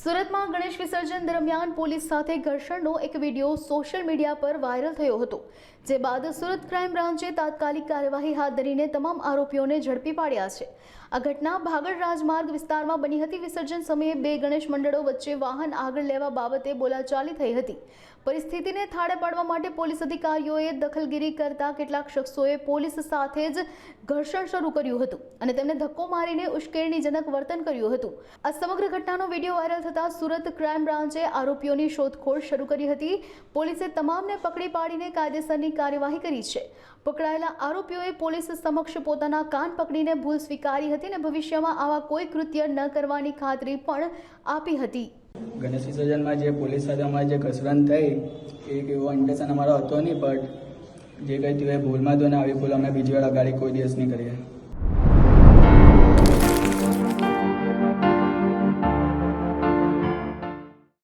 સુરતમાં ગણેશ વિસર્જન દરમિયાન પોલીસ સાથે ઘર્ષણનો એક વિડીયો સોશિયલ મીડિયા પર વાયરલ થયો હતો, જે બાદ સુરત ક્રાઇમ બ્રાન્ચે તાત્કાલિક કાર્યવાહી હાથ ધરીને તમામ આરોપીઓને ઝડપી પાડ્યા છે। આ ઘટના ભાગળ રાજમાર્ગ વિસ્તારમાં બની હતી। વિસર્જન સમયે બે ગણેશ મંડળો વચ્ચે વાહન આગળ લેવા બાબતે બોલાચાલી થઈ હતી। પરિસ્થિતિને થાળે પાડવા માટે પોલીસ અધિકારીઓએ દખલગીરી કરતા કેટલાક શખ્સોએ પોલીસ સાથે જ ઘર્ષણ શરૂ કર્યું હતું અને તેમને ધક્કો મારીને ઉશ્કેરણીજનક વર્તન કર્યું હતું। આ સમગ્ર ઘટનાનો વિડીયો વાયરલ થતાં સુરત ક્રાઇમ બ્રાન્ચે આરોપીઓની શોધખોળ શરૂ કરી હતી। પોલીસે તમામને પકડી પાડીને કાયદેસરની કાર્યવાહી કરી છે। પકડાયેલા આરોપીઓએ પોલીસ સમક્ષ પોતાના કાન પકડીને ભૂલ સ્વીકારી હતી અને ભવિષ્યમાં આવા કોઈ કૃત્ય ન કરવાની ખાતરી પણ આપી હતી। ગણેશ વિસર્જનમાં જે પોલીસ સાથે અમારી જે ઘસરણ થઈ એક એવો ઇન્ટેન્શન અમારો હતો નહીં, બટ જે કંઈ થયું એ ભૂલમાં તો ને આવી ભૂલ અમે બીજી વાર અગાડી કોઈ દિવસ નહીં કરીએ।